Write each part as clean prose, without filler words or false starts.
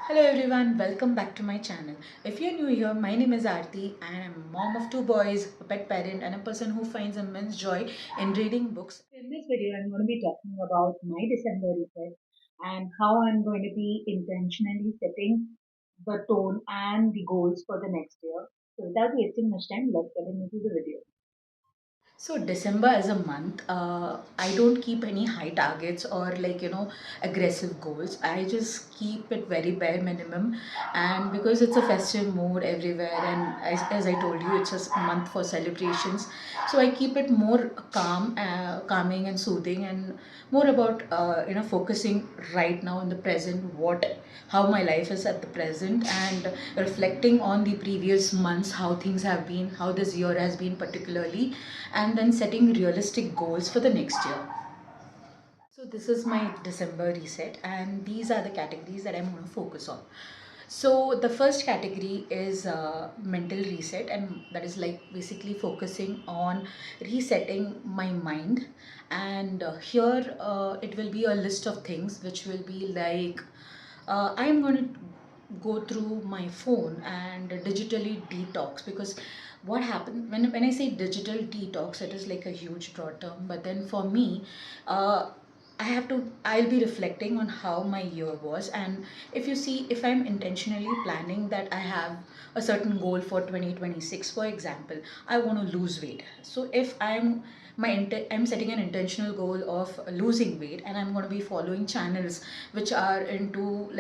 Hello everyone, welcome back to my channel. If you're new here, my name is Aarti and I'm a mom of two boys, a pet parent and a person who finds immense joy in reading books. In this video, I'm going to be talking about my December reset and how I'm going to be intentionally setting the tone and the goals for the next year. So without wasting much time, let's get into the video. So December as a month, I don't keep any high targets or aggressive goals. I just keep it very bare minimum, and because it's a festive mood everywhere, and as I told you, it's a month for celebrations. So I keep it more calming and soothing, and more about focusing right now in the present, how my life is at the present, and reflecting on the previous months, how things have been, how this year has been particularly, and then setting realistic goals for the next year. So this is my December reset, and these are the categories that I'm going to focus on. So the first category is mental reset, and that is like basically focusing on resetting my mind. And here it will be a list of things which will be like I am going to go through my phone and digitally detox, because what happens when I say digital detox, it is like a huge broad term, but then for me, I'll be reflecting on how my year was. And if you see, if I'm intentionally planning that I have a certain goal for 2026, for example, I want to lose weight. So if I'm setting an intentional goal of losing weight, and I'm going to be following channels which are into,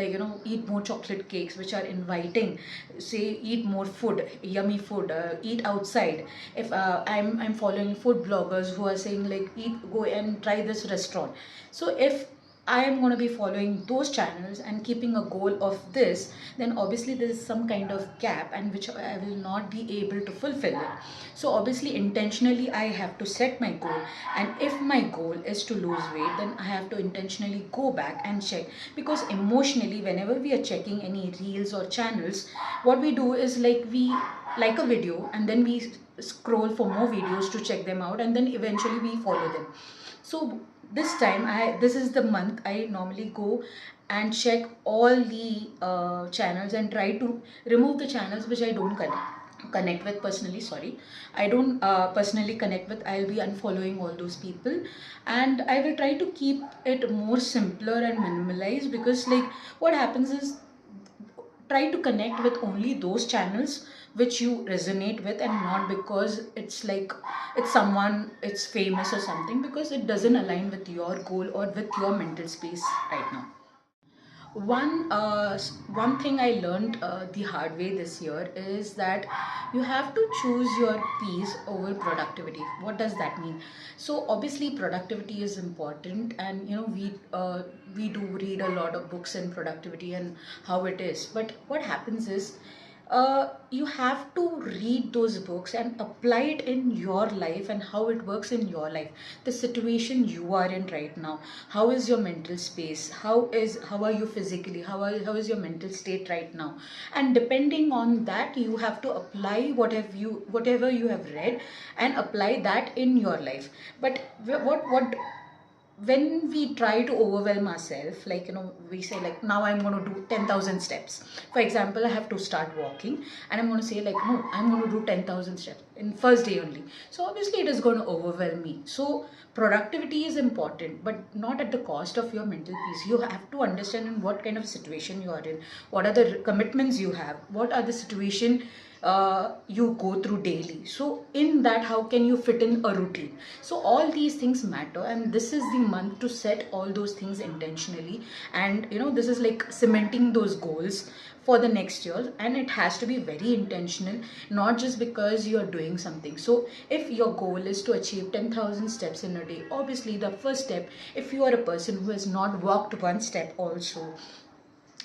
eat more chocolate cakes, which are inviting, say, eat more food, yummy food, eat outside. If I'm following food bloggers who are saying like, eat, go and try this restaurant. So if I am going to be following those channels and keeping a goal of this, then obviously there is some kind of gap, and which I will not be able to fulfill it. So obviously intentionally I have to set my goal, and if my goal is to lose weight, then I have to intentionally go back and check, because emotionally whenever we are checking any reels or channels, what we do is like we like a video and then we scroll for more videos to check them out, and then eventually we follow them. So this is the month I normally go and check all the channels and try to remove the channels which I don't connect with personally. Sorry, I don't personally connect with. I'll be unfollowing all those people, and I will try to keep it more simpler and minimalized, because like what happens is, try to connect with only those channels which you resonate with, and not because it's someone, it's famous or something, because it doesn't align with your goal or with your mental space right now. One thing I learned the hard way this year is that you have to choose your peace over productivity. What does that mean? So obviously productivity is important, and we do read a lot of books in productivity and how it is. But what happens is, you have to read those books and apply it in your life, and how it works in your life, the situation you are in right now. How is your mental space, how are you physically, how is your mental state right now? And depending on that, you have to apply whatever you have read, and apply that in your life. But what when we try to overwhelm ourselves, we say like, now I'm going to do 10,000 steps. For example, I have to start walking, and I'm going to say like, no, I'm going to do 10,000 steps in first day only. So obviously it is going to overwhelm me. So productivity is important, but not at the cost of your mental peace. You have to understand in what kind of situation you are in, what are the commitments you have, what are the situation you go through daily. So in that, how can you fit in a routine? So all these things matter, and this is the month to set all those things intentionally. And this is like cementing those goals for the next year, and it has to be very intentional, not just because you are doing something. So if your goal is to achieve 10,000 steps in a day, obviously the first step, if you are a person who has not walked one step also,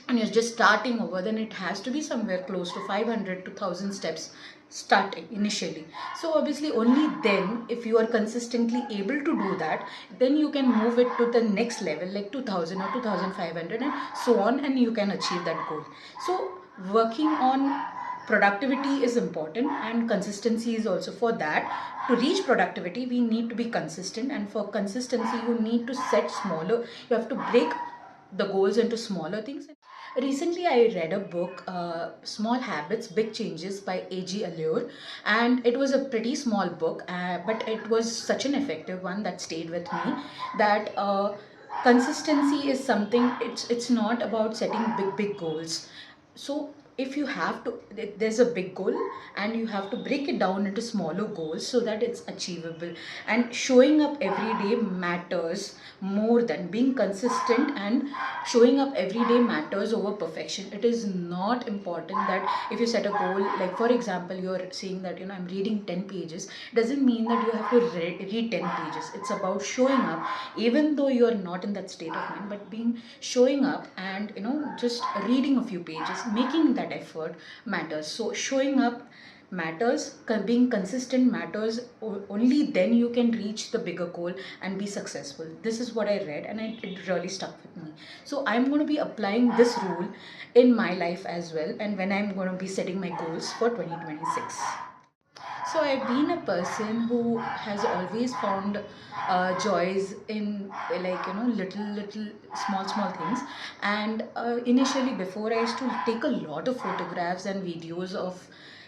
and you're just starting over, then it has to be somewhere close to 500 to 1000 steps starting initially. So obviously only then, if you are consistently able to do that, then you can move it to the next level, like 2000 or 2500 and so on, and you can achieve that goal. So working on productivity is important, and consistency is also. For that, to reach productivity, we need to be consistent, and for consistency you need to set smaller, you have to break the goals into smaller things. Recently, I read a book, Small Habits, Big Changes by A.G. Allure, and it was a pretty small book, but it was such an effective one that stayed with me. That consistency is something. It's not about setting big goals. So if you have to, there's a big goal, and you have to break it down into smaller goals so that it's achievable. And showing up every day matters more than being consistent, and showing up every day matters over perfection. It is not important that if you set a goal, like for example you're saying that I'm reading 10 pages, doesn't mean that you have to read 10 pages. It's about showing up even though you're not in that state of mind, but being showing up and just reading a few pages, making that effort matters. So showing up matters, being consistent matters. Only then you can reach the bigger goal and be successful. This is what I read, and it really stuck with me. So I'm going to be applying this rule in my life as well, and when I'm going to be setting my goals for 2026. So I've been a person who has always found joys in, like little small things. And initially, before, I used to take a lot of photographs and videos of,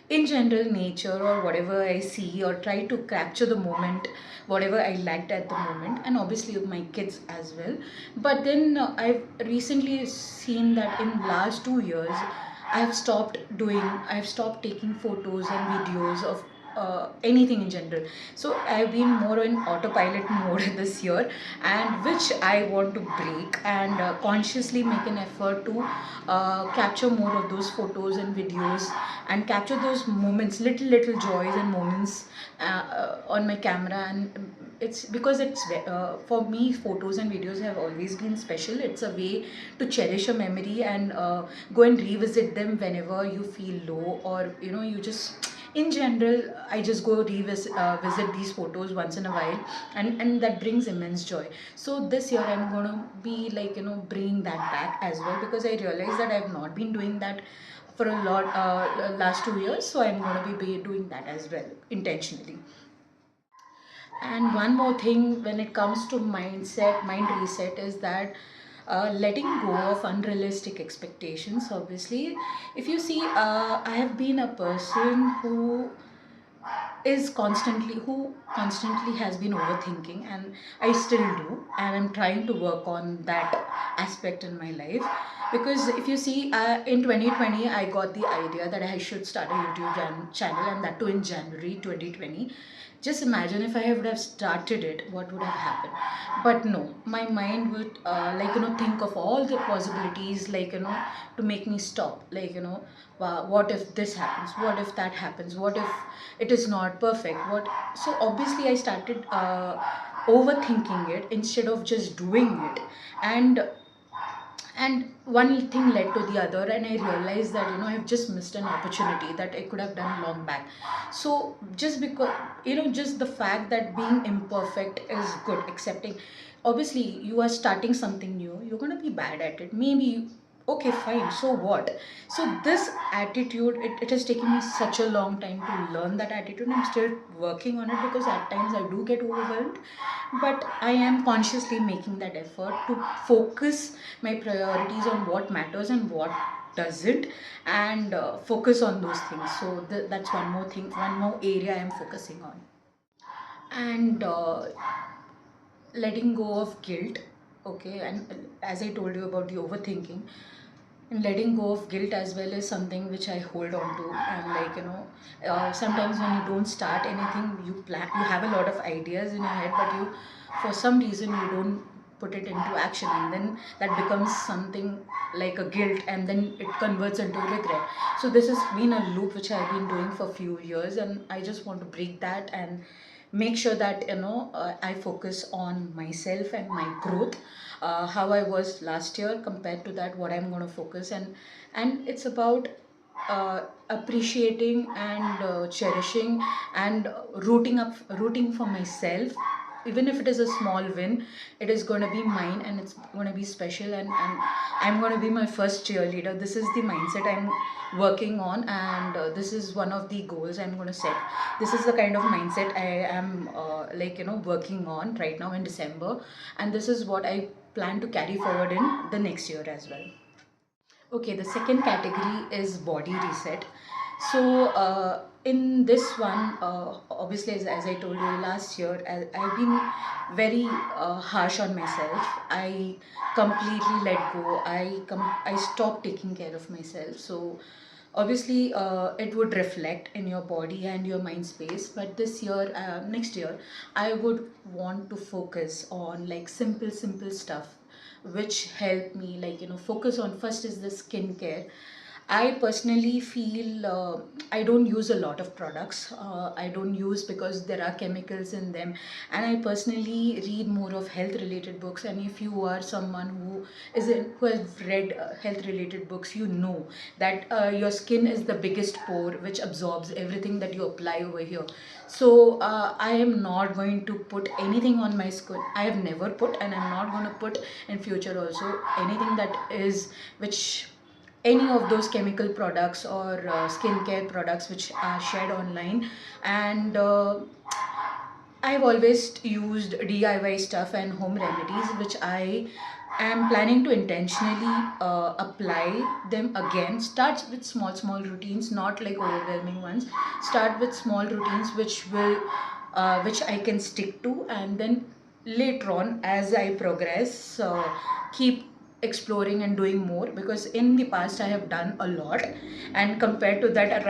in general, nature or whatever I see, or try to capture the moment, whatever I liked at the moment, and obviously with my kids as well. But then I've recently seen that in last 2 years I've stopped taking photos and videos of anything in general. So I've been more in autopilot mode this year, and which I want to break, and consciously make an effort to capture more of those photos and videos, and capture those moments, little joys and moments on my camera. And it's because for me, photos and videos have always been special. It's a way to cherish a memory, and go and revisit them whenever you feel low, or you just, in general, I just go revisit visit these photos once in a while, and that brings immense joy. So this year I'm going to be, like, bringing that back as well, because I realize that I've not been doing that for a lot last 2 years. So I'm going to be doing that as well, intentionally. And one more thing when it comes to mind reset, is that letting go of unrealistic expectations. Obviously, if you see, I have been a person who constantly has been overthinking, and I still do, and I'm trying to work on that aspect in my life. Because if you see, in 2020 I got the idea that I should start a YouTube channel, and that too in January 2020. Just imagine if I would have started it, what would have happened. But no, my mind would, like, think of all the possibilities, like, to make me stop, like, wow, what if this happens, what if that happens, what if it is not perfect, what. So obviously I started overthinking it instead of just doing it. And one thing led to the other, and I realized that I've just missed an opportunity that I could have done long back. So just because, just the fact that being imperfect is good, accepting. Obviously you are starting something new, you're going to be bad at it, maybe. Okay, fine, so what? So this attitude, it has taken me such a long time to learn that attitude. I'm still working on it, because at times I do get overwhelmed, but I am consciously making that effort to focus my priorities on what matters and what doesn't, and focus on those things. So that's one more thing, one more area I'm focusing on. And letting go of guilt. Okay, and as I told you about the overthinking, and letting go of guilt as well is something which I hold on to. And, like, sometimes when you don't start anything, you have a lot of ideas in your head, but you, for some reason, you don't put it into action, and then that becomes something like a guilt, and then it converts into regret. So this has been a loop which I've been doing for a few years, and I just want to break that and make sure that I focus on myself and my growth, how I was last year compared to that, what I'm going to focus. And it's about appreciating and cherishing, and rooting for myself. Even if it is a small win, it is going to be mine, and it's going to be special, and I'm going to be my first cheerleader. This is the mindset I'm working on, and this is one of the goals I'm going to set. This is the kind of mindset I am, like, working on right now in December, and this is what I plan to carry forward in the next year as well. Okay, the second category is body reset. So, in this one, obviously, as I told you last year, I've been very harsh on myself. I completely let go. I stopped taking care of myself. So, obviously, it would reflect in your body and your mind space. But this year, next year, I would want to focus on like simple stuff which help me, like, focus on. First is the skincare. I personally feel I don't use a lot of products. I don't use because there are chemicals in them, and I personally read more of health related books. And if you are someone who has read health related books, you know that your skin is the biggest pore which absorbs everything that you apply over here. So I am not going to put anything on my skin. I have never put, and I'm not going to put in future also anything that is which any of those chemical products or skincare products which are shared online. And I've always used DIY stuff and home remedies, which I am planning to intentionally apply them again. Start with small routines, not like overwhelming ones. Start with small routines which I can stick to, and then later on, as I progress, keep exploring and doing more, because in the past I have done a lot, and compared to that,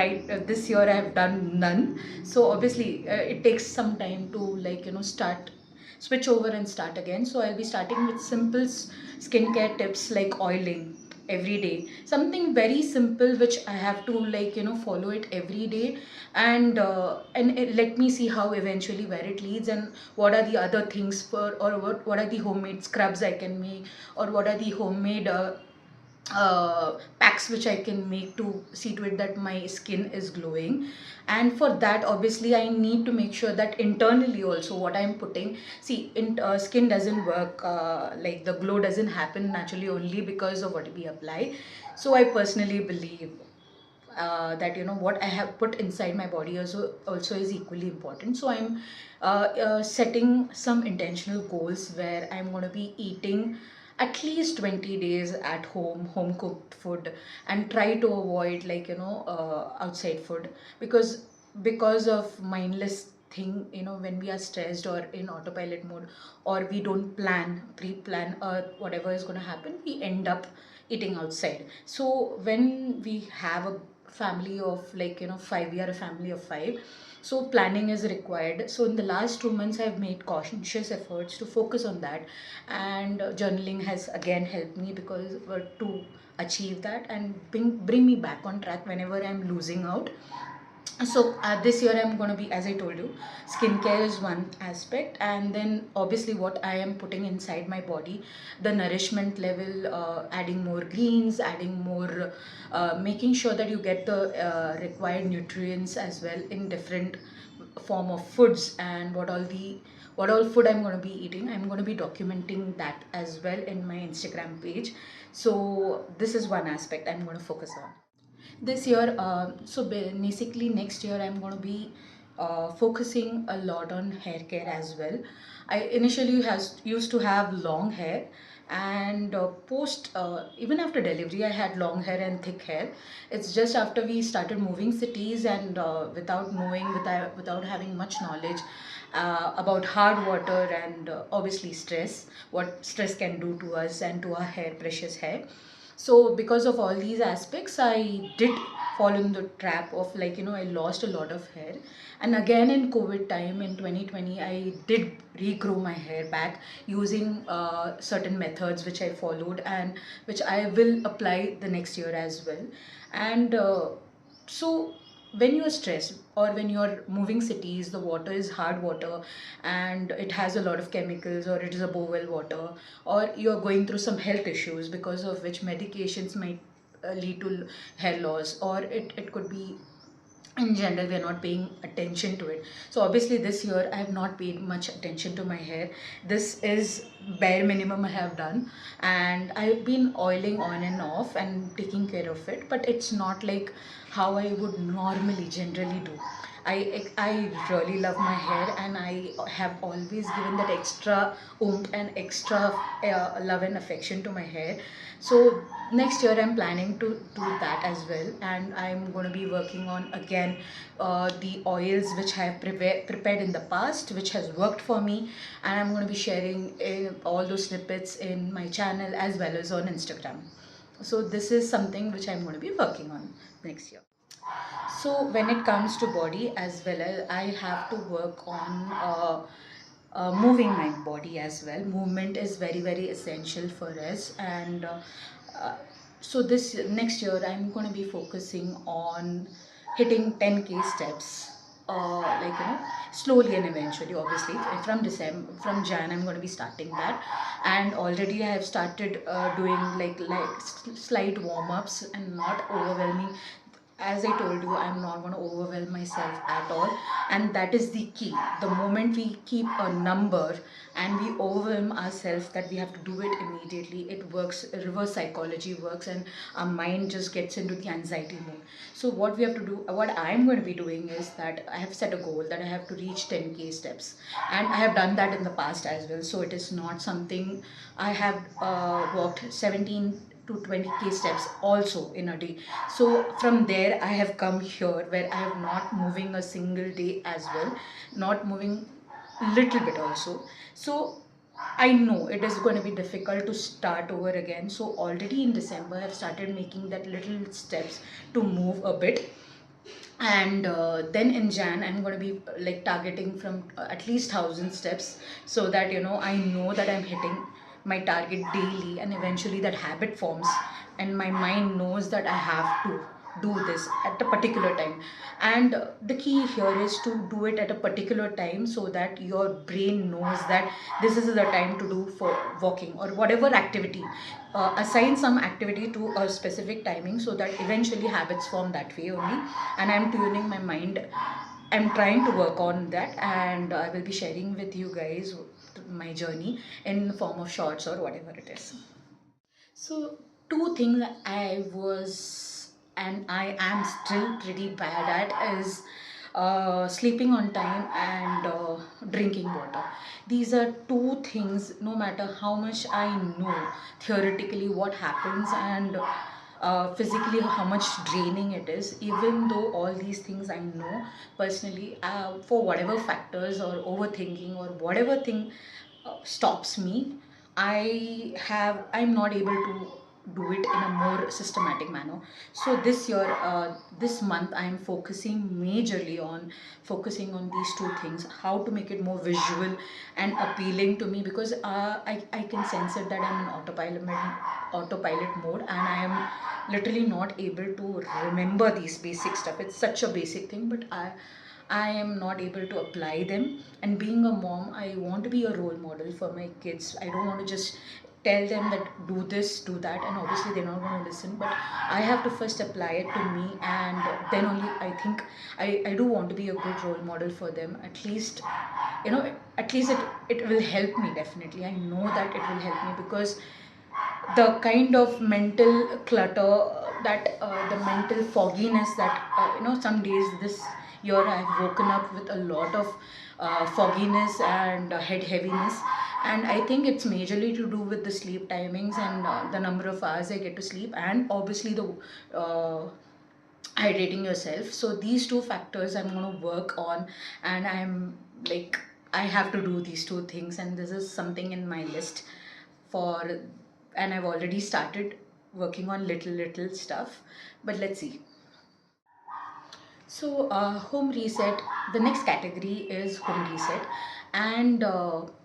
this year I have done none. So obviously it takes some time to, like, start, switch over and start again. So I'll be starting with simple skincare tips like oiling every day, something very simple which I have to, like, follow it every day. And let me see how eventually where it leads, and what are the other things for, or what are the homemade scrubs I can make, or what are the homemade packs which I can make to see to it that my skin is glowing. And for that, obviously, I need to make sure that internally also what I'm putting. See, skin doesn't work, like the glow doesn't happen naturally only because of what we apply. So I personally believe that, what I have put inside my body also is equally important. So I'm setting some intentional goals where I'm going to be eating at least 20 days at home cooked food, and try to avoid, like, outside food, because of mindless thing, when we are stressed or in autopilot mode, or we don't pre-plan whatever is going to happen, we end up eating outside. So when we have a family of, like, five, we are a family of five, so planning is required. So in the last 2 months I've made conscious efforts to focus on that, and journaling has again helped me because to achieve that and bring me back on track whenever I'm losing out. So this year I'm going to be, as I told you, skincare is one aspect, and then obviously what I am putting inside my body, the nourishment level, adding more greens, adding more, making sure that you get the required nutrients as well in different form of foods, and what all food I'm going to be eating. I'm going to be documenting that as well in my Instagram page. So this is one aspect I'm going to focus on this year. So basically next year I'm going to be focusing a lot on hair care as well. I initially has used to have long hair, and post even after delivery I had long hair and thick hair. It's just after we started moving cities, and without knowing, without having much knowledge about hard water, and obviously stress, what stress can do to us and to our hair, precious hair. So because of all these aspects, I did fall in the trap of, like, I lost a lot of hair. And again in COVID time in 2020, I did regrow my hair back using certain methods which I followed, and which I will apply the next year as well. And so when you are stressed, or when you're moving cities, the water is hard water, and it has a lot of chemicals, or it is a bowel water, or you're going through some health issues because of which medications might lead to hair loss, or it could be in general we are not paying attention to it. So obviously this year I have not paid much attention to my hair. This is bare minimum I have done, and I've been oiling on and off and taking care of it, but it's not like how I would normally generally do. I really love my hair, and I have always given that extra oomph and extra love and affection to my hair. So next year I'm planning to do that as well, and I'm going to be working on again the oils which I have prepared in the past, which has worked for me, and I'm going to be sharing all those snippets in my channel as well as on Instagram. So this is something which I'm going to be working on next year. So when it comes to body as well, I have to work on moving my body as well. Movement is very essential for us, and uh, so this next year I'm going to be focusing on hitting 10k steps. Like slowly and eventually, obviously from December, from Jan I'm going to be starting that, and already I have started doing like slight warm-ups and not overwhelming. As I told you, I'm not going to overwhelm myself at all, and that is the key. The moment we keep a number and we overwhelm ourselves that we have to do it immediately, it works. Reverse psychology works, and our mind just gets into the anxiety mode. So what we have to do, what I'm going to be doing is that I have set a goal that I have to reach 10k steps, and I have done that in the past as well. So it is not something. I have walked 17 to 20k steps also in a day. So from there I have come here where I have not moving a single day as well, not moving little bit also. So I know it is going to be difficult to start over again. So already in December I've started making that little steps to move a bit, and then in Jan I'm going to be like targeting from at least 1,000 steps, so that I know that I'm hitting my target daily, and eventually that habit forms, and my mind knows that I have to do this at a particular time. And the key here is to do it at a particular time, so that your brain knows that this is the time to do for walking or whatever activity. Assign some activity to a specific timing, so that eventually habits form that way only. And I'm tuning my mind. I'm trying to work on that, and I will be sharing with you guys my journey in the form of shorts or whatever it is. So, two things I was and I am still pretty bad at is sleeping on time and drinking water. These are two things, no matter how much I know theoretically what happens, and physically how much draining it is, even though all these things I know personally, for whatever factors or overthinking or whatever thing stops me, I'm not able to do it in a more systematic manner. So this year, this month, I'm focusing majorly on focusing on these two things: how to make it more visual and appealing to me, because I can sense it that I'm in autopilot mode, and I am literally not able to remember these basic stuff. It's such a basic thing, but I am not able to apply them. And being a mom, I want to be a role model for my kids. I don't want to just tell them that do this, do that, and obviously they're not going to listen. But I have to first apply it to me, and then only I think I do want to be a good role model for them. At least, at least it will help me definitely. I know that it will help me, because the kind of mental clutter, that the mental fogginess that some days this year I've woken up with a lot of fogginess and head heaviness, and I think it's majorly to do with the sleep timings and the number of hours I get to sleep, and obviously the hydrating yourself. So these two factors I'm going to work on, and I'm like, I have to do these two things, and this is something in my list for, and I've already started working on little stuff, but let's see. So, home reset, the next category is home reset. And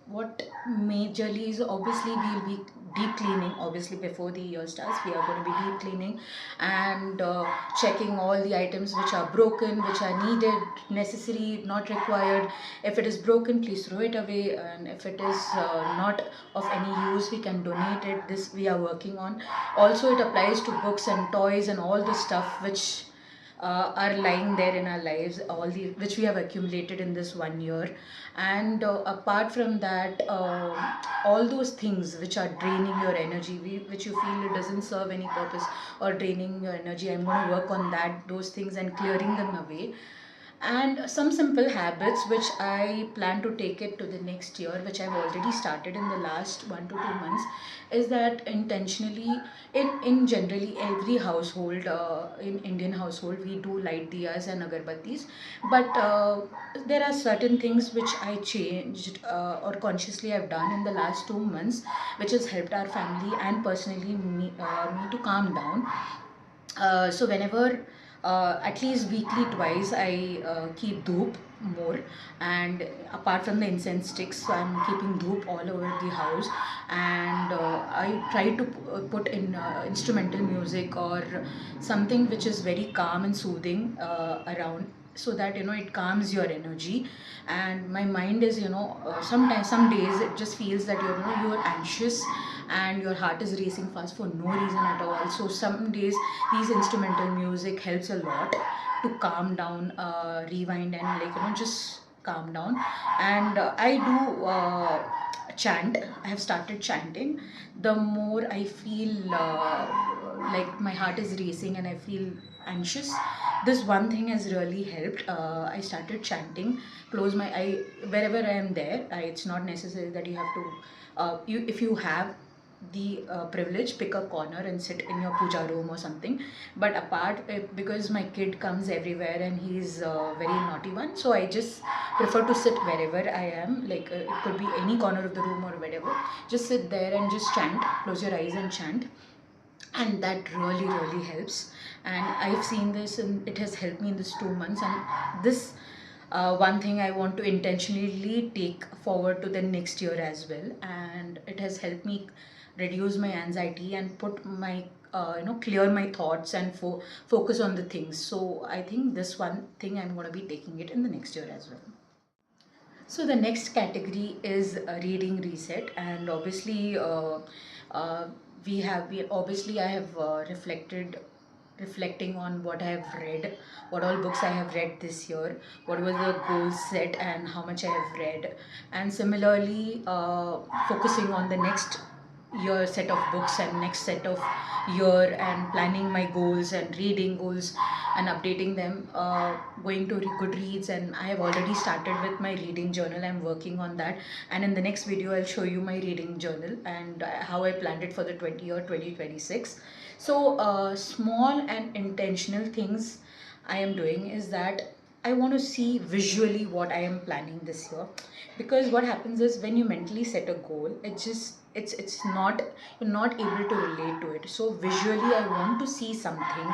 what majorly is, obviously, we'll be deep cleaning. Obviously, before the year starts, we are going to be deep cleaning and checking all the items which are broken, which are needed, necessary, not required. If it is broken, please throw it away. And if it is not of any use, we can donate it. This we are working on. Also, it applies to books and toys and all the stuff which are lying there in our lives, all the which we have accumulated in this 1 year. And apart from that, all those things which are draining your energy, which you feel it doesn't serve any purpose or draining your energy, I'm going to work on that, those things, and clearing them away. And some simple habits which I plan to take it to the next year, which I've already started in the last 1 to 2 months, is that intentionally, in generally every household, in Indian household, we do light diyas and agarbattis, but there are certain things which I changed, or consciously I've done in the last 2 months, which has helped our family and personally me to calm down. So whenever, at least weekly twice, I keep dhoop more, and apart from the incense sticks, so I'm keeping dhoop all over the house, and I try to put in instrumental music or something which is very calm and soothing around, so that it calms your energy. And my mind is, sometimes, some days it just feels that you're anxious and your heart is racing fast for no reason at all. So some days these instrumental music helps a lot to calm down, rewind, and just calm down. And I do chant. I have started chanting. The more I feel like my heart is racing and I feel anxious, this one thing has really helped. I started chanting, close my eye wherever I am there. It's not necessary that you have to, if you have the privilege, pick a corner and sit in your puja room or something. But apart, because my kid comes everywhere and he's a very naughty one, so I just prefer to sit wherever I am, like it could be any corner of the room or whatever. Just sit there and just chant, close your eyes and chant, and that really helps. And I've seen this and it has helped me in this 2 months. And this one thing I want to intentionally take forward to the next year as well, and it has helped me reduce my anxiety and put my clear my thoughts and focus on the things. So I think this one thing I'm going to be taking it in the next year as well. So the next category is reading reset, and obviously, uh, we have been obviously I have reflecting on what I have read, what all books I have read this year, what was the goal set, and how much I have read, and similarly focusing on the next year set of books and next set of year, and planning my goals and reading goals and updating them, going to Goodreads. And I have already started with my reading journal. I'm working on that, and in the next video I'll show you my reading journal and how I planned it for the 2026. So small and intentional things I am doing is that I want to see visually what I am planning this year. Because what happens is, when you mentally set a goal, it's not, you're not able to relate to it. So visually I want to see something.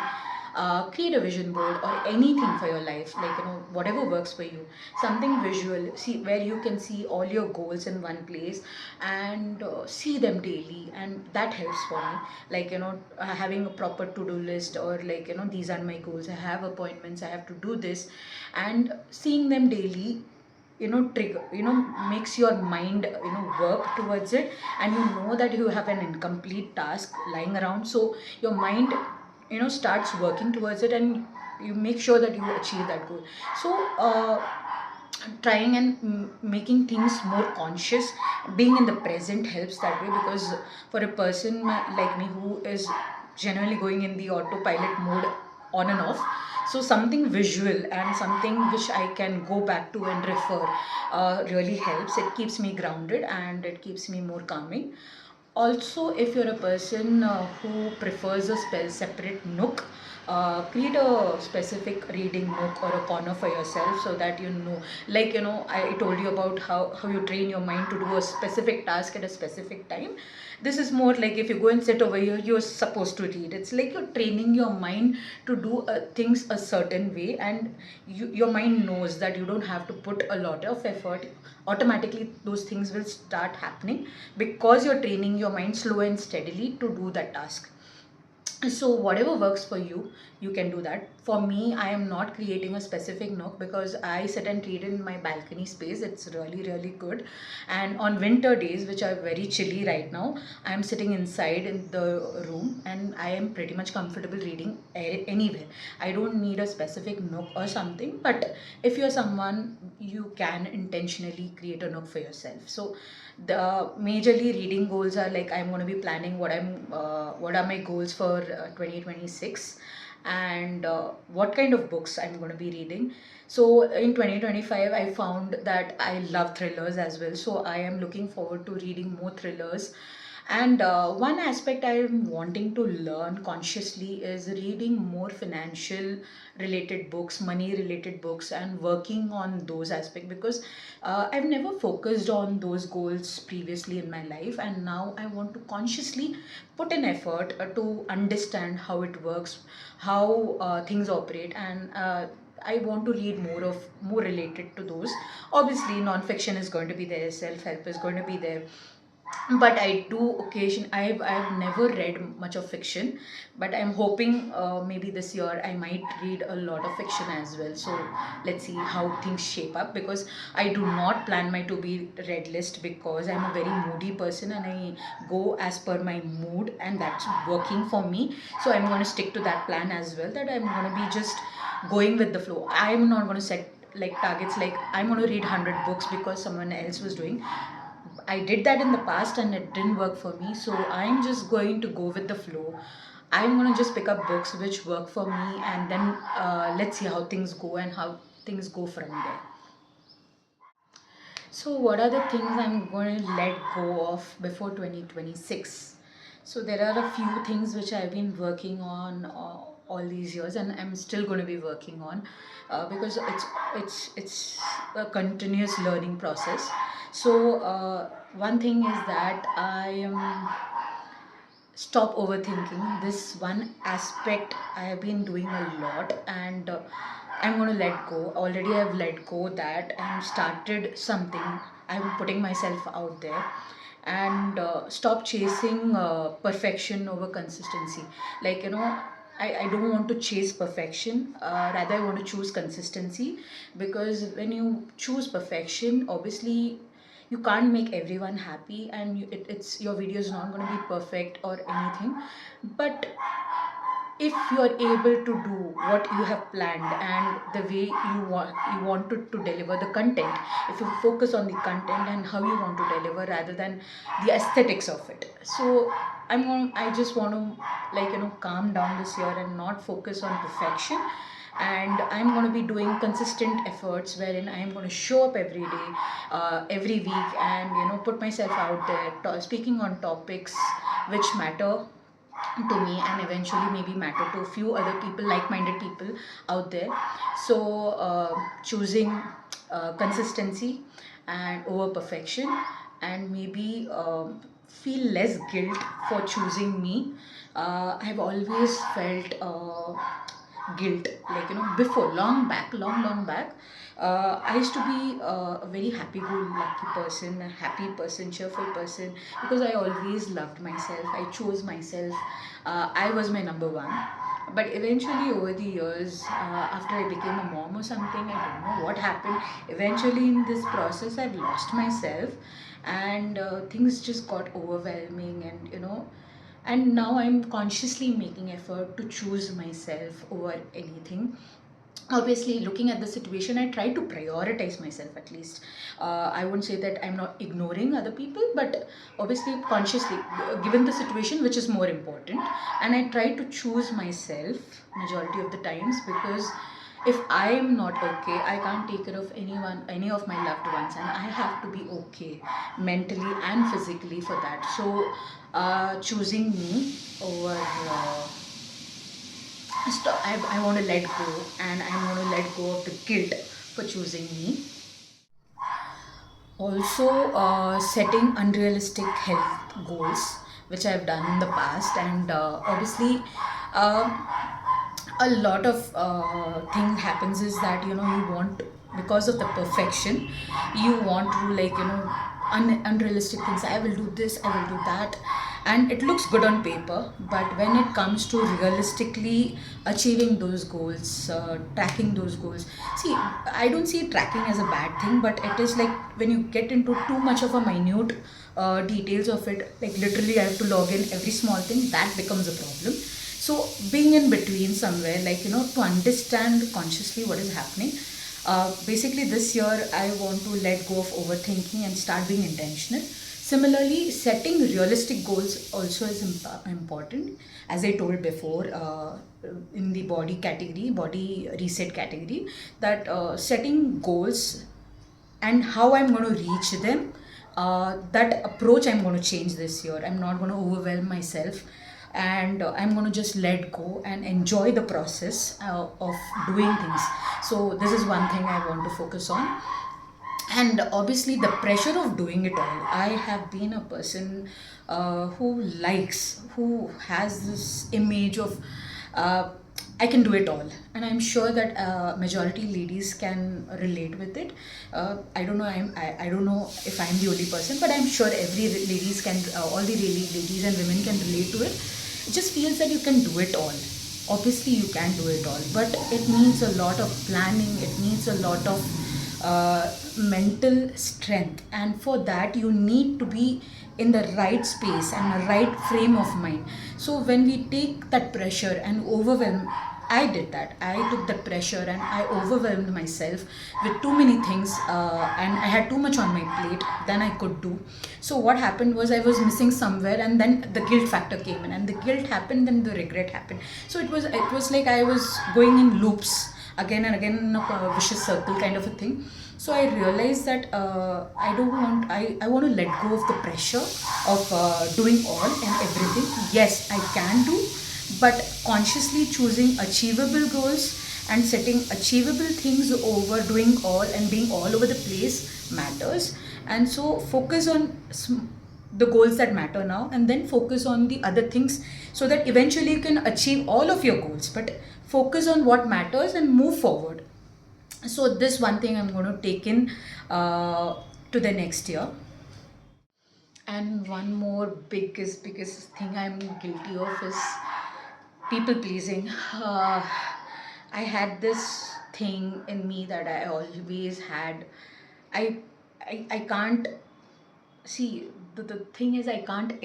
Create a vision board or anything for your life, like whatever works for you, something visual, see where you can see all your goals in one place, and see them daily. And that helps for me, like having a proper to-do list, or like these are my goals, I have appointments, I have to do this, and seeing them daily, trigger, makes your mind work towards it. And you know that you have an incomplete task lying around, so your mind starts working towards it, and you make sure that you achieve that goal. So trying and making things more conscious, being in the present helps that way. Because for a person like me, who is generally going in the autopilot mode on and off, so something visual and something which I can go back to and refer really helps. It keeps me grounded and it keeps me more calming. Also, if you're a person who prefers a separate nook, create a specific reading nook or a corner for yourself, so that like I told you about how you train your mind to do a specific task at a specific time. This is more like, if you go and sit over here, you're supposed to read. It's like you're training your mind to do things a certain way, and your mind knows that you don't have to put a lot of effort. Automatically those things will start happening, because you're training your mind slow and steadily to do that task. So whatever works for you, you can do that. For me, I am not creating a specific nook, because I sit and read in my balcony space. It's really good. And on winter days, which are very chilly right now, I am sitting inside in the room, and I am pretty much comfortable reading anywhere. I don't need a specific nook or something. But if you're someone, you can intentionally create a nook for yourself. So the majorly reading goals are like, I'm going to be planning what are my goals for 2026. and what kind of books I'm going to be reading. So in 2025, I found that I love thrillers as well. So I am looking forward to reading more thrillers. And one aspect I am wanting to learn consciously is reading more financial related books, money related books, and working on those aspects, because I've never focused on those goals previously in my life, and now I want to consciously put an effort to understand how it works, how things operate, and I want to read more related to those. Obviously, non-fiction is going to be there, self-help is going to be there, but I do occasion. I've never read much of fiction, but I'm hoping maybe this year I might read a lot of fiction as well. So let's see how things shape up, because I do not plan my to be read list, because I'm a very moody person and I go as per my mood, and that's working for me. So I'm going to stick to that plan as well, that I'm going to be just going with the flow. I'm not going to set like targets like I'm going to read 100 books because someone else was doing. I did that in the past and it didn't work for me. So I'm just going to go with the flow. I'm going to just pick up books which work for me, and then let's see how things go and how things go from there. So, what are the things I'm going to let go of before 2026? So, there are a few things which I've been working on all these years, and I'm still going to be working on, because it's a continuous learning process. So, one thing is that I am stop overthinking. This one aspect I have been doing a lot, and I'm going to let go. Already I've let go that and started something. I'm putting myself out there, and stop chasing perfection over consistency. Like, I don't want to chase perfection. Rather, I want to choose consistency, because when you choose perfection, obviously you can't make everyone happy, and it's your video is not going to be perfect or anything. But if you're able to do what you have planned and the way you wanted to deliver the content, if you focus on the content and how you want to deliver rather than the aesthetics of it. So I just want to, like, calm down this year and not focus on perfection, and I'm going to be doing consistent efforts wherein I am going to show up every day, every week, and put myself out there, speaking on topics which matter to me and eventually maybe matter to a few other people, like-minded people out there. So choosing consistency and over perfection, and maybe feel less guilt for choosing me. I've always felt guilt, like, before, long back. I used to be a very happy-go-lucky person, a happy person, cheerful person, because I always loved myself. I chose myself. I was my number one. But eventually, over the years, after I became a mom or something, I don't know what happened. Eventually, in this process, I've lost myself, and things just got overwhelming, and now I'm consciously making effort to choose myself over anything. Obviously, looking at the situation, I try to prioritize myself at least. I wouldn't say that I'm not ignoring other people, but obviously consciously, given the situation, which is more important, and I try to choose myself majority of the times, because if I am not okay, I can't take care of anyone, any of my loved ones, and I have to be okay mentally and physically for that. So choosing me over I want to let go, and I want to let go of the guilt for choosing me. Also, setting unrealistic health goals, which I've done in the past, and obviously, um a lot of thing happens is that you want, because of the perfection, you want to, like, unrealistic things. I will do this, I will do that, and it looks good on paper, but when it comes to realistically achieving those goals, tracking those goals, see, I don't see tracking as a bad thing, but it is like when you get into too much of a minute details of it, like literally I have to log in every small thing, that becomes a problem. So being in between somewhere, like, to understand consciously what is happening. Basically, this year I want to let go of overthinking and start being intentional. Similarly, setting realistic goals also is important. As I told before, in the body category, body reset category, that setting goals and how I'm going to reach them, that approach I'm going to change this year. I'm not going to overwhelm myself, and I'm going to just let go and enjoy the process of doing things. So, this is one thing I want to focus on. And obviously the pressure of doing it all, I have been a person who has this image of uh, I can do it all, and I'm sure that majority ladies can relate with it. I don't know, I don't know if I'm the only person, but I'm sure every ladies can, all the really ladies and women can relate to it. It just feels that you can do it all. Obviously you can do it all, but it needs a lot of planning, it needs a lot of mental strength, and for that you need to be in the right space and the right frame of mind. So when we take that pressure and overwhelm, I did that. I took that pressure and I overwhelmed myself with too many things, and I had too much on my plate than I could do. So what happened was I was missing somewhere, and then the guilt factor came in, and the guilt happened, then the regret happened. So it was like I was going in loops again and again in a vicious circle kind of a thing. So I realized that I want to let go of the pressure of doing all and everything. Yes, I can do, but consciously choosing achievable goals and setting achievable things over doing all and being all over the place matters. And so focus on the goals that matter now, and then focus on the other things, so that eventually you can achieve all of your goals, but focus on what matters and move forward. So this one thing I'm going to take in to the next year. And one more biggest thing I'm guilty of is people pleasing. I had this thing in me that I always had. I can't see, the thing is, I can't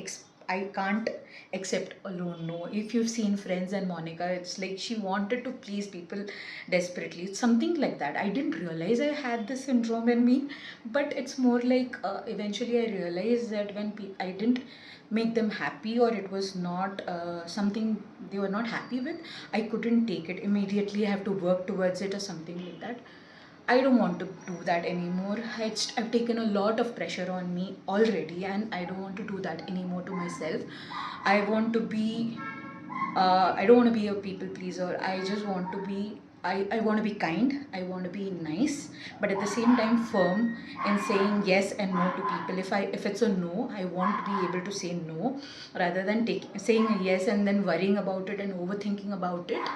accept alone. No, if you've seen Friends and Monica, it's like she wanted to please people desperately. It's something like that. I didn't realize I had this syndrome in me, but it's more like eventually I realized that when I didn't make them happy, or it was not something they were not happy with, I couldn't take it immediately. I have to work towards it or something like that. I don't want to do that anymore. I've taken a lot of pressure on me already, and I don't want to do that anymore to myself. I want to be, I don't want to be a people pleaser. I just want to be, I want to be kind, I want to be nice, but at the same time firm in saying yes and no to people. If it's a no, I want to be able to say no, rather than saying a yes and then worrying about it and overthinking about it.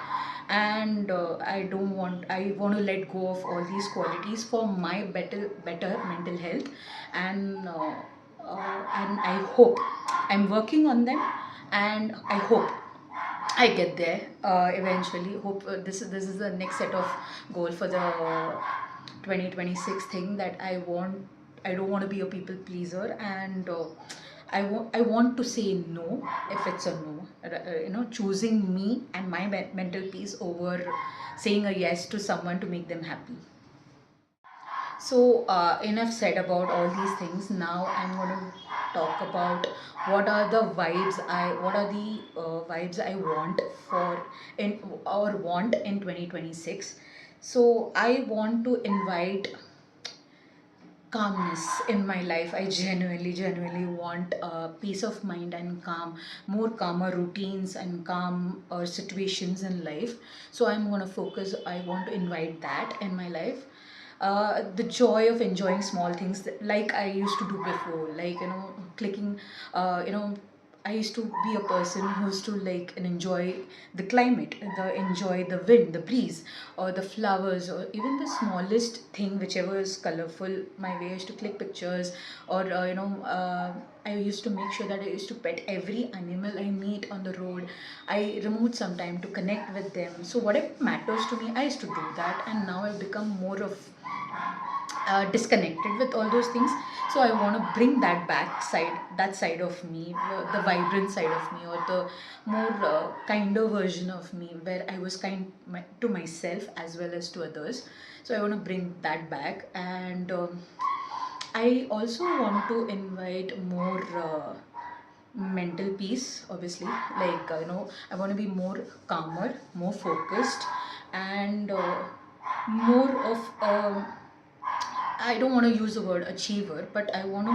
And I want to let go of all these qualities for my better mental health. And I hope I'm working on them, and I hope I get there eventually. Hope this is the next set of goal for the 2026 thing, that I want. I don't want to be a people pleaser, and I want to say no if it's a no. Choosing me and my mental peace over saying a yes to someone to make them happy. So, enough said about all these things. Now I'm going to talk about what are the vibes I want for in or want in 2026. So I want to invite calmness in my life. I genuinely want peace of mind and more calmer routines and calm situations in life. So I'm going to focus, I want to invite that in my life. The joy of enjoying small things like I used to do before, like clicking, you know I used to be a person who used to like and enjoy the climate, enjoy the wind, the breeze, or the flowers, or even the smallest thing, whichever is colorful. My way I used to click pictures, or I used to make sure that I used to pet every animal I meet on the road. I removed some time to connect with them. So whatever matters to me, I used to do that, and now I've become more of disconnected with all those things. So I want to bring that side of me, the vibrant side of me, or the more kinder version of me, where I was kind to myself as well as to others. So I want to bring that back. And I also want to invite more mental peace, obviously. Like, I want to be more calmer, more focused, and more of I don't want to use the word achiever, but I want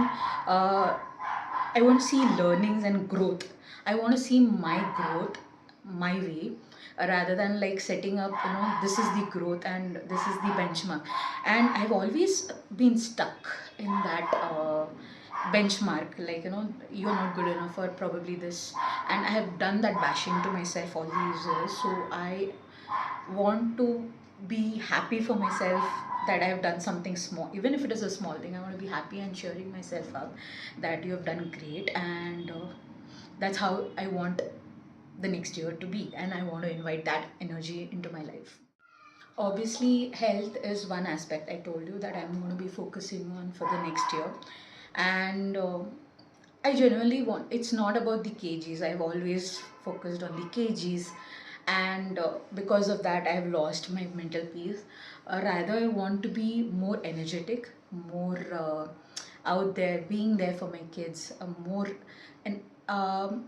to see learnings and growth. I want to see my growth my way, rather than like setting up, this is the growth and this is the benchmark. And I've always been stuck in that benchmark, like, you're not good enough for probably this. And I have done that bashing to myself all these years. So I want to be happy for myself that I have done something small, even if it is a small thing. I want to be happy and cheering myself up that you have done great, and that's how I want the next year to be, and I want to invite that energy into my life. Obviously, health is one aspect I told you that I'm going to be focusing on for the next year, and I genuinely want. It's not about the kgs. I've always focused on the kgs, and because of that, I've lost my mental peace. Rather, I want to be more energetic, more out there, being there for my kids, more, and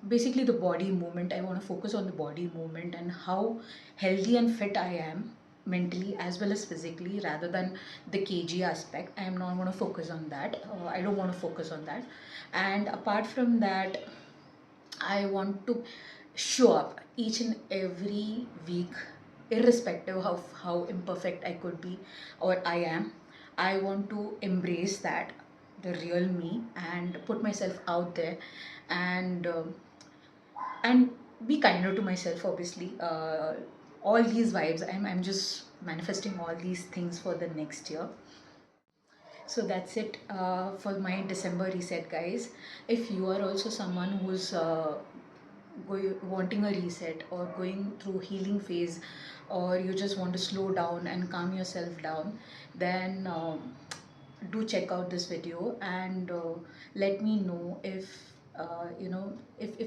basically the body movement. I want to focus on the body movement and how healthy and fit I am mentally as well as physically, rather than the kg aspect. I am not going to focus on that. I don't want to focus on that. And apart from that, I want to show up each and every week, irrespective of how imperfect I could be or I am. I want to embrace that, the real me, and put myself out there, and and be kinder to myself. Obviously, all these vibes. I'm just manifesting all these things for the next year. So that's it for my December reset, guys. If you are also someone who's wanting a reset or going through healing phase, or you just want to slow down and calm yourself down, then do check out this video, and let me know if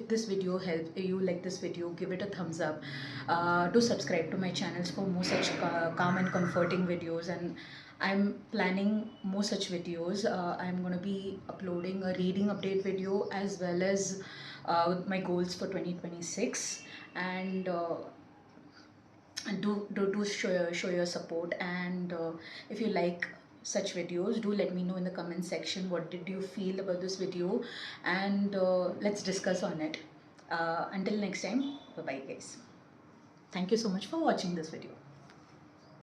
this video helped you. Like this video, give it a thumbs up. Do subscribe to my channels for more such calm and comforting videos, and I'm planning more such videos. I'm going to be uploading a reading update video, as well as my goals for 2026. And do show your support. And if you like such videos, do let me know in the comment section what did you feel about this video, and let's discuss on it. Until next time, bye bye, guys. Thank you so much for watching this video.